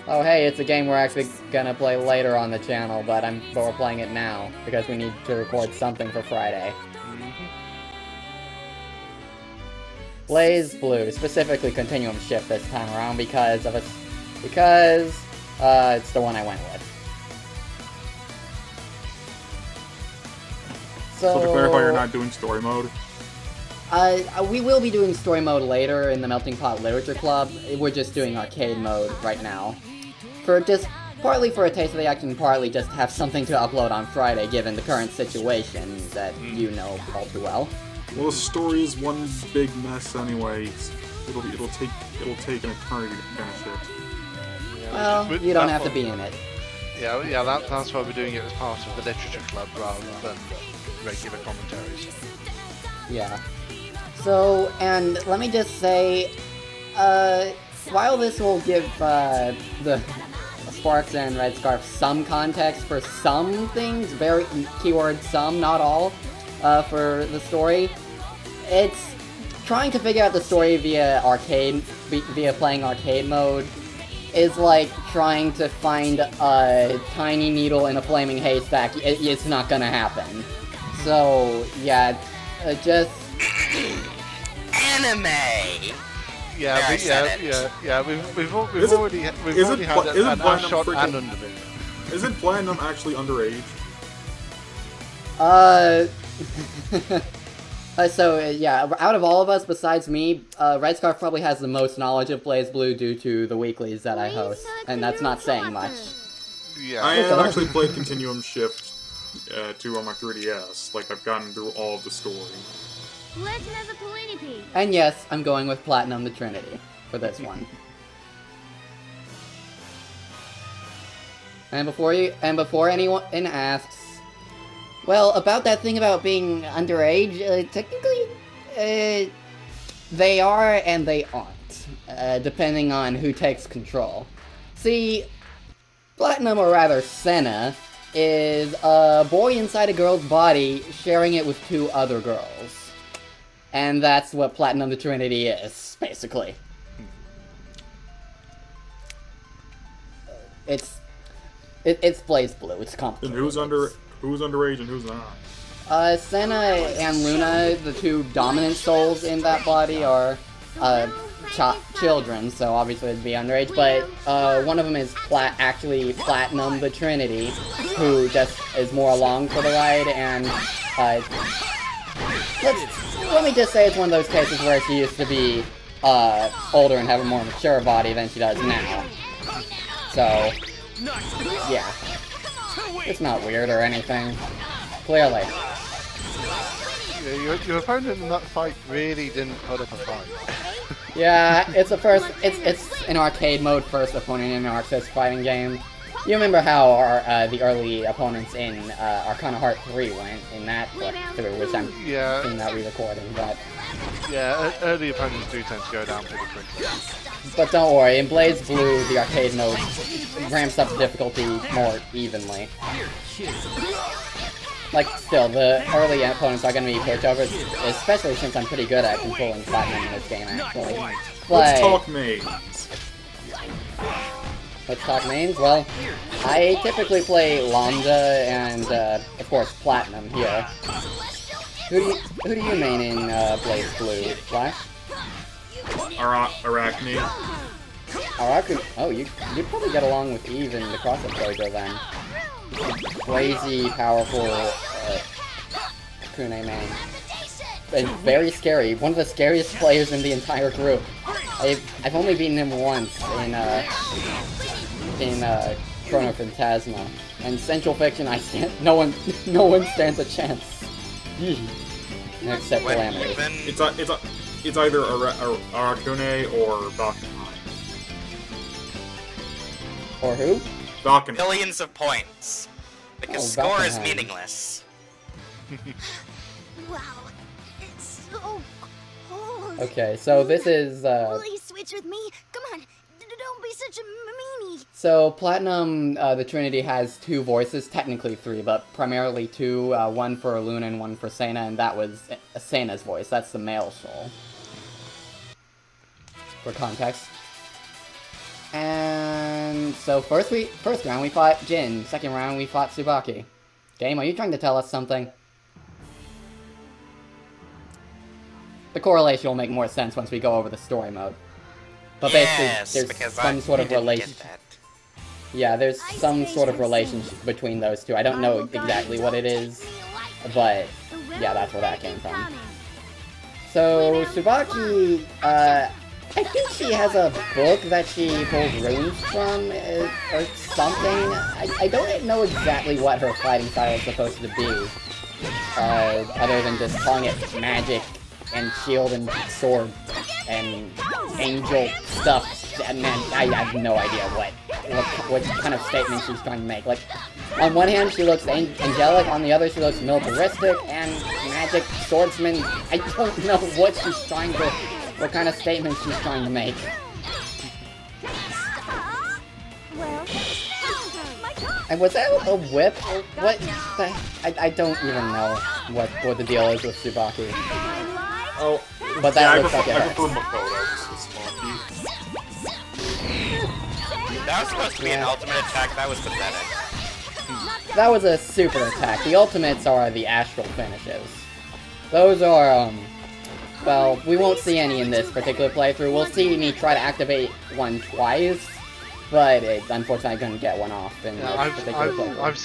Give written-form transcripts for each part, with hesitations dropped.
Oh hey, it's a game we're actually gonna play later on the channel, but we're playing it now, because we need to record something for Friday. BlazBlue, specifically Continuum shift this time around because it's the one I went with. So to clarify, you're not doing story mode? We will be doing story mode later in the Melting Pot Literature Club. We're just doing arcade mode right now. Partly for a taste of the action, partly just to have something to upload on Friday, given the current situation that you know all too well. Well, the story is one big mess anyway. It'll take an eternity to finish it. Yeah, well, you don't have to be in it. Yeah, that's why we're doing it as part of the Literature Club rather than regular commentaries. Yeah. So, and let me just say, while this will give the Sparx and RedScarf some context for some things, very keyword some, not all, for the story, it's trying to figure out the story via playing arcade mode is like trying to find a tiny needle in a flaming haystack. It's not gonna happen. So yeah, just anime. Yeah, we've already had an shot and underbid. Isn't Platinum actually underage? So yeah, out of all of us besides me, RedScarf probably has the most knowledge of BlazBlue due to the weeklies that I host, and that's not saying much. Yeah, I have actually played Continuum Shift 2 on my 3DS. Like, I've gotten through all of the story. And yes, I'm going with Platinum the Trinity for this one. And before anyone asks, well, about that thing about being underage, technically, they are and they aren't, depending on who takes control. See, Platinum, or rather Senna, is a boy inside a girl's body sharing it with two other girls. And that's what Platinum the Trinity is, basically. It's BlazBlue, it's complicated. And who's underage and who's not? Senna and Luna, the two dominant souls in that body, are children, so obviously it'd be underage, but one of them is actually Platinum the Trinity, who just is more along for the ride, and let me just say it's one of those cases where she used to be older and have a more mature body than she does now. So, yeah. It's not weird or anything. Clearly. Yeah, your opponent in that fight really didn't put up a fight. Yeah, it's an arcade mode first opponent in an Arc-Sys fighting game. You remember how the early opponents in Arcana Heart 3 went in that through, which I'm seeing that re-recording, but... Yeah, early opponents do tend to go down pretty quickly. But don't worry, in BlazBlue, the arcade mode ramps up the difficulty more evenly. Like, still, the early opponents are going to be pushovers, especially since I'm pretty good at controlling Platinum in this game, actually. But, let's talk mains. Let's talk mains? Well, I typically play Lambda and, of course, Platinum here. Who do you main in BlazBlue, Flash? Arachne. Arachne? Oh, you'd probably get along with Eve in the cross-up dojo then. Crazy, powerful Kune main. And very scary. One of the scariest players in the entire group. I've only beaten him once in Chrono Phantasma. And Central Fiction, no one stands a chance. Except Calamity. It's either Arachne or Valkenheim. Or who? Valkenheim. Millions of points. Because score is meaningless. Wow, it's so cold. Okay, so this is Please switch with me. Come on, don't be such a meanie. So Platinum, the Trinity has two voices, technically three, but primarily two. One for Luna and one for Senna, and that was Senna's voice. That's the male soul. For context. And so first round we fought Jin, second round we fought Tsubaki. Game, are you trying to tell us something? The correlation will make more sense once we go over the story mode. But basically, there's some sort of relationship. Yeah, there's some sort of relationship between those two. I don't know exactly what it is, but yeah, that's where that came from. So, Tsubaki, I think she has a book that she pulls runes from, or something. I don't know exactly what her fighting style is supposed to be, other than just calling it magic and shield and sword and angel stuff. And man, I have no idea what kind of statement she's trying to make. Like, on one hand she looks angelic, on the other she looks militaristic and magic swordsman. I don't know what kind of statement she's trying to make. And was that a whip? What? I don't even know what the deal is with Tsubaki. Oh, but that looks like it. I prefer Makoto to Tsubaki. That was supposed to be an ultimate attack. That was pathetic. That was a super attack. The ultimates are the astral finishes. Those are, well, we won't see any in this particular playthrough. We'll see me try to activate one twice, but unfortunately I couldn't get one off in this particular playthrough. I've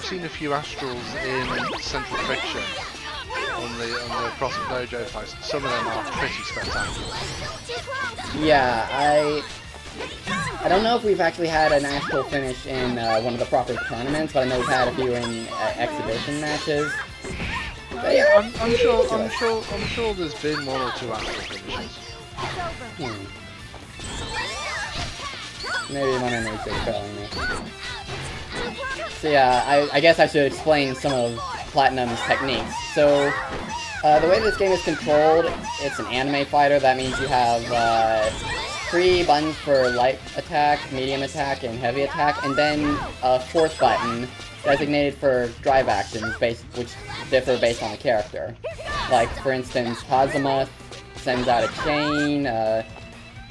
seen a few astrals in Central Fiction on the CrossFit Dojo fights. Some of them are pretty spectacular. Yeah, I don't know if we've actually had an actual finish in one of the proper tournaments, but I know we've had a few in exhibition matches. Yeah, I'm sure there's been one or two astral finishes. Maybe my memory's just failing me. So yeah, I guess I should explain some of Platinum's techniques. So, the way this game is controlled, it's an anime fighter. That means you have 3 buttons for light attack, medium attack, and heavy attack, and then a 4th button designated for drive actions, which differ based on the character. Like, for instance, Kazuma sends out a chain,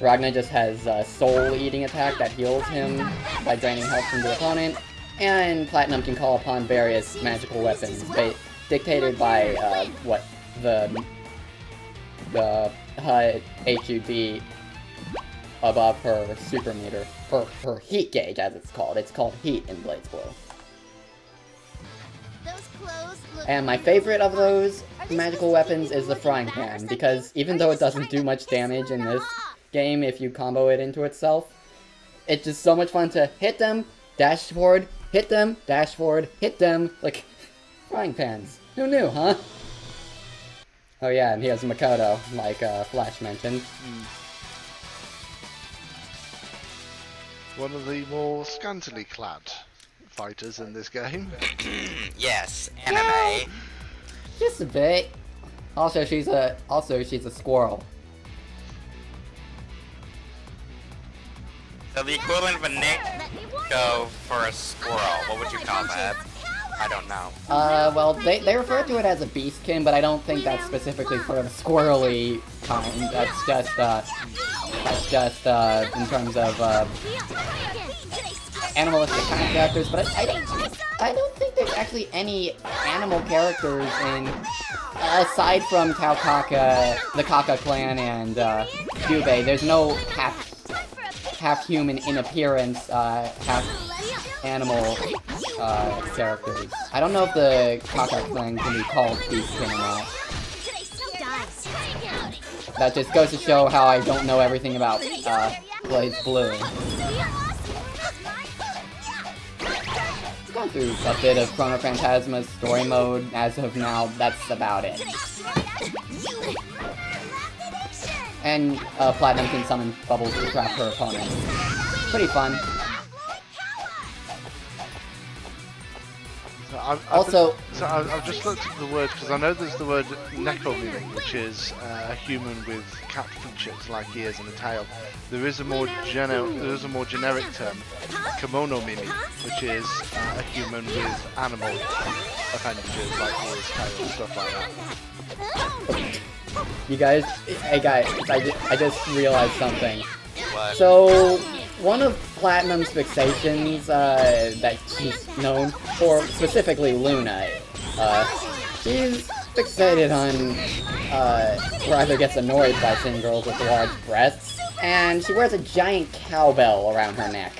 Ragna just has a soul-eating attack that heals him by draining health from the opponent, and Platinum can call upon various magical weapons, dictated by, the HUD above her super meter, her heat gauge as it's called. It's called heat in BlazBlue. And my favorite of those magical weapons is the frying pan, because even though it doesn't do much damage in this game if you combo it into itself, it's just so much fun to hit them, dash forward, hit them, dash forward, hit them, like frying pans. Who knew, huh? Oh yeah, and here's Makoto, like Flash mentioned. One of the more scantily clad fighters in this game. Yes, anime. Just a bit. Also, she's a squirrel. So the equivalent of a Nico for a squirrel, what would you call that? I don't know. Well, they refer to it as a beastkin, but I don't think that's specifically for the squirrely kind. That's just in terms of, animalistic kind of characters, but I don't think there's actually any animal characters in, aside from Taukaka, the Kaka clan, and, Kyubei. There's no half-human in appearance, half-animal, characters. I don't know if the Kaka clan can be called beastkin or not. That just goes to show how I don't know everything about, BlazBlue. Gone through a bit of Chrono Phantasma's story mode. As of now, that's about it. And Platinum can summon bubbles to trap her opponent. Pretty fun. I've just looked at the word, because I know there's the word Nekomimi, which is a human with cat features like ears and a tail. There is a more generic term, Kimono-mimi, which is a human with animal appendages like ears, tail, stuff like that. You guys, hey guys, I just realized something. What? So, one of Platinum's fixations that she's known for, specifically Luna, she's fixated on, rather gets annoyed by seeing girls with large breasts, and she wears a giant cowbell around her neck.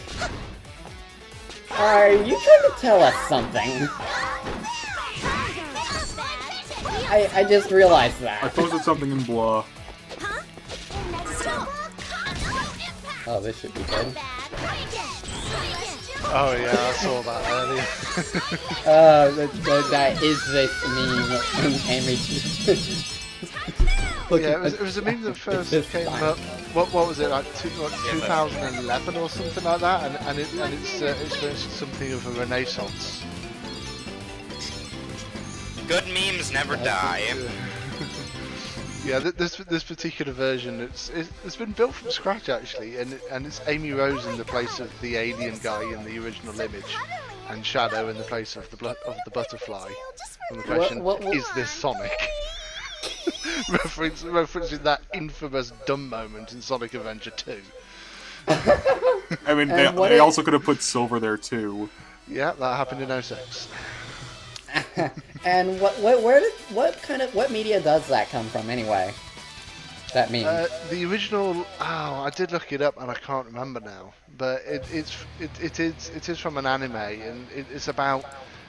Are you trying to tell us something? I just realized that. I posted something in Blah. Oh, this should be good. Oh yeah, I saw that earlier. That is this meme, Amy. Look, Yeah, it was a meme that first came up. What was it, like 2011 or something like that? And it's experienced something of a renaissance. Good memes never die. Yeah, this particular version, it's been built from scratch actually, and it's Amy Rose in the place of the alien guy in the original image, and Shadow in the place of the butterfly. And the question: is this Sonic? Referencing that infamous dumb moment in Sonic Adventure 2. I mean, they also could have put Silver there too. Yeah, that happened in 06. And what media does that come from anyway? That meme. The original. Oh, I did look it up and I can't remember now. But it is from an anime, and it's about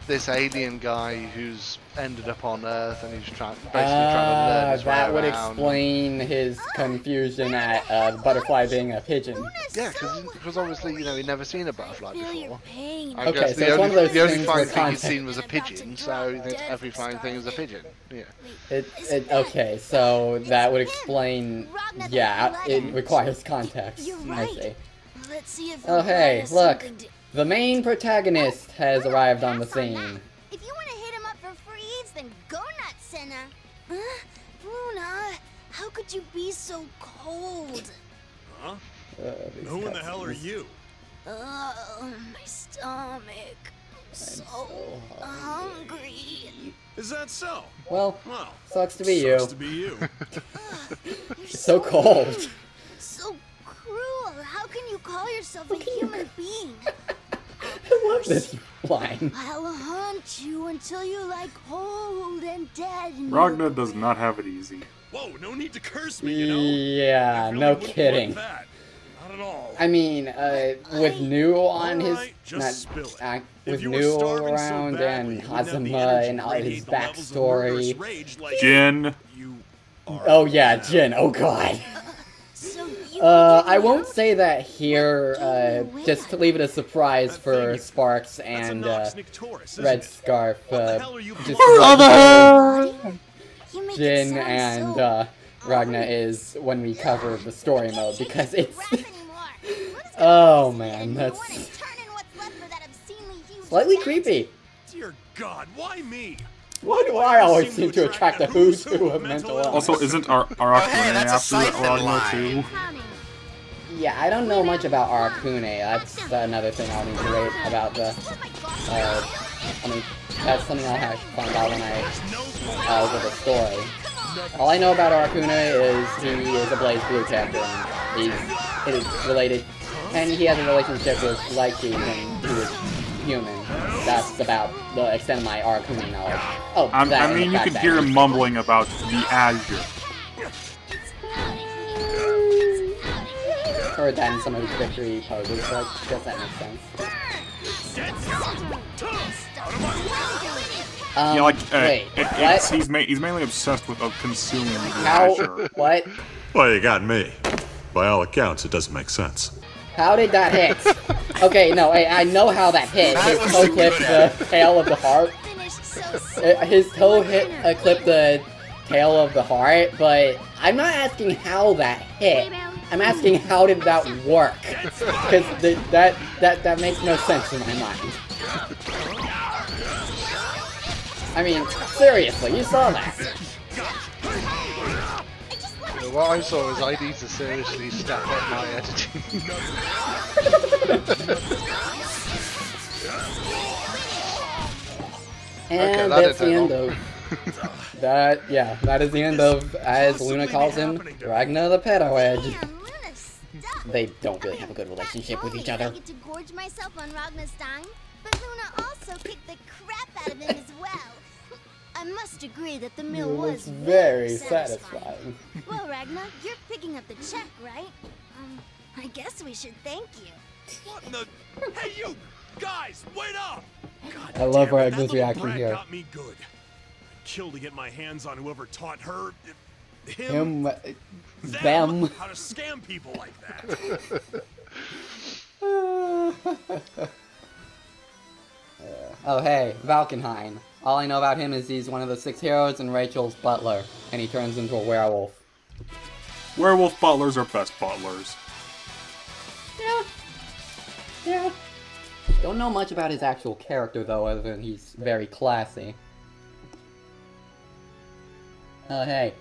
this alien guy who's ended up on Earth and he's basically trying to learn his way that would around. explain his confusion at the butterfly being a pigeon. Yeah, because obviously, you know, he'd never seen a butterfly before. I Okay, guess so it's one of those the only things flying where thing he'd context. seen was a pigeon, so he thinks every flying thing is a pigeon. Yeah. Okay, so that would explain. Yeah, it requires context. You're I right. see. Let's see if Oh hey, has look. something to- The main protagonist has arrived on the scene. If you want to hit him up for freeze, then go nuts, Senna. Luna, how could you be so cold? Huh? These Who in the hell are cutscenes. you? My stomach. So hungry. Is that so? Well, Well, sucks to be you. sucks to be you. You're So cold. So cruel. How can you call yourself a human being? I love this line. I'll hunt you until you're like cold and dead. and Ragna does not have it easy. Whoa, no need to curse me, you know? Yeah, I really no wouldn't kidding. want that. Not at all. I mean, with New on his, Alright, just spill it. with If you were New starving so around badly, and you wouldn't have the Hazama energy and to all his radiate the levels of murderous backstory. rage like Jin. you are Oh yeah, now. Jin. Oh god. So you I won't say that here, just to leave it a surprise That for thing, Sparks That's a and Noxnic Taurus, isn't Red it? Scarf. What the hell are you Just You make it Jin sound and so Ragna is when we cover the story mode because it's. rap anymore. Oh man, that's Turning what's left for that obscenely huge slightly vat. creepy. Dear God, why me? Why do I always seem to attract the who's who of mental illness? Also, isn't our Oh, hey, Akune that's a after siphon Ragna line. too? Yeah, I don't know much about Arakune. That's another thing I'll need to rate about the. I mean, that's something I'll have to find out when I over the story. All I know about Arakune is he is a BlazBlue character, and he's related, and he has a relationship with Lychee when he was human. That's about the extent of my Arakune knowledge. Oh, I that and mean, the you fact could that hear him he's- mumbling about the Azure. Heard that in some of his victory poses, so I guess that makes sense. Yeah, like, wait, he's mainly obsessed with consuming the How? Azure. What? Well, you got me. By all accounts, it doesn't make sense. How did that hit? Okay, no, I know how that hit. That His was toe good clipped at the tail of the heart. Finished so soon. His toe clipped the tail of the heart, but I'm not asking how that hit. I'm asking how did that work? Because that makes no sense in my mind. I mean, seriously, you saw that. What I saw is I need to seriously step up my editing. And that that's the didn't end of that. Yeah, that is the end of, as Luna calls him, Ragna the Pedo Edge. Man, Luna's they don't really have a good relationship with each other. I get to gorge myself on Ragna's dime, but Luna also kicked the crap out of him as well. I must agree that the meal was very satisfying. Well, Ragna, you're picking up the check, right? I guess we should thank you. What in the? Hey, you guys, wait up! God I love damn it, Ragna's that little reaction brat here. Got me good. I'd kill to get my hands on whoever taught her, Him, them. how to scam people like that. Oh hey, Valkenheim. All I know about him is he's one of the 6 heroes and Rachel's butler, and he turns into a werewolf. Werewolf butlers are best butlers. Yeah. Don't know much about his actual character though, other than he's very classy. Oh hey.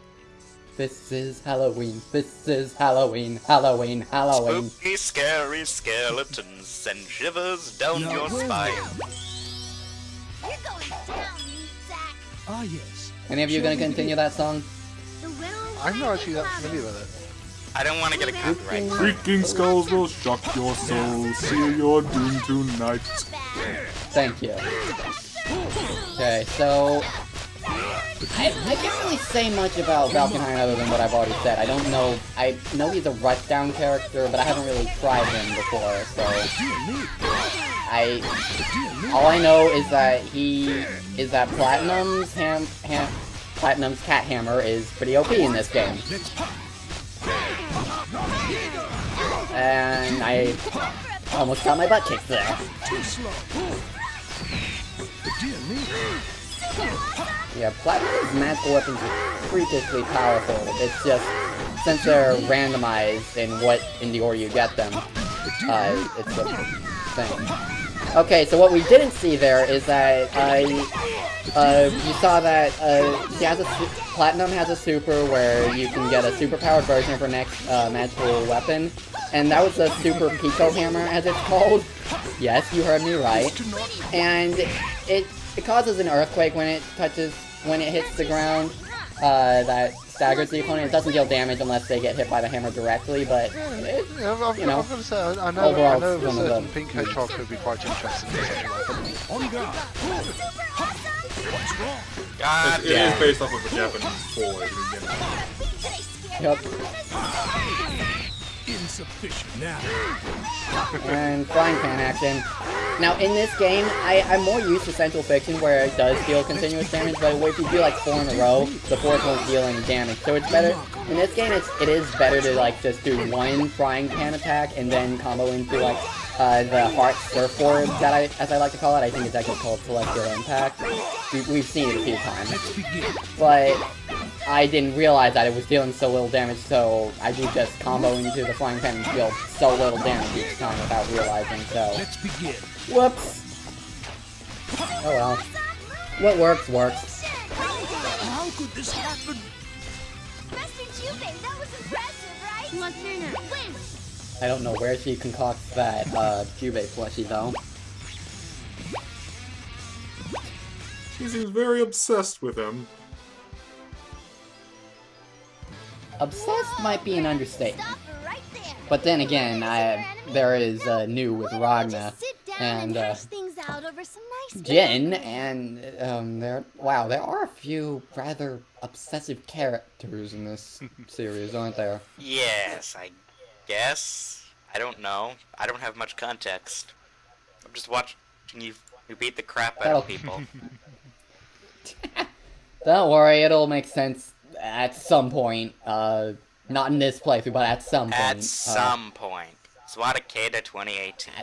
This is Halloween. This is Halloween. Halloween. Halloween. Spooky, scary skeletons send shivers down your spine. You're going down, meat sack. Ah, yes. Any of you gonna continue that song? The riddle I'm not actually that familiar with it. I don't want to get a copyright. Creaking skulls will shock your soul. Seal your doom tonight. Thank you. Okay, so I can't really say much about Valkenheim other than what I've already said. I don't know. I know he's a rushdown character, but I haven't really tried him before, so all I know is that Platinum's cat hammer is pretty OP in this game. And I almost got my butt kicked there. Yeah, Platinum's magical weapons are freakishly powerful. It's just, since they're randomized in the order you get them, it's a thing. Okay, so what we didn't see there is that, you saw that, Platinum has a super where you can get a superpowered version of her next, magical weapon, and that was a Super Pico Hammer, as it's called. Yes, you heard me right. And it causes an earthquake when it hits the ground, that staggers the opponent. It doesn't deal damage unless they get hit by the hammer directly, but it, I've you know, got to say, I know overall, a it's one of certain the- pink hedgehog could be quite interesting in such a weapon. On God. What's wrong? God It damn. is based off of a Japanese toy. Yep. Insufficient now. And frying pan action. Now, in this game, I'm more used to Central Fiction, where it does deal continuous damage, but if you do like 4 in a row, the 4th won't deal any damage. So it's better, in this game, it is better to like just do 1 frying pan attack, and then combo into like, the Heart Surfboard, as I like to call it. I think it's actually called Celestial Impact. We've seen it a few times. But I didn't realize that it was dealing so little damage, so I do just combo into the frying pan and deal so little damage each time without realizing, so... Let's begin. Whoops! Oh well. What works, works. How could this happen? Master Jubei, that was impressive, right? Lacerna, win! I don't know where she concocts that, Jubei plushie, though. She seems very obsessed with him. Obsessed might be an understatement. Stop right there. But then again, there is, new with Ragna, Just sit down and, hash things out over some nice Jin, and, there are a few rather obsessive characters in this series, aren't there? Yes, I guess. I don't know. I don't have much context. I'm just watching you beat the crap out of people. Don't worry, it'll make sense at some point. Not in this playthrough, but at some point. At some point. Zwataketa 2018.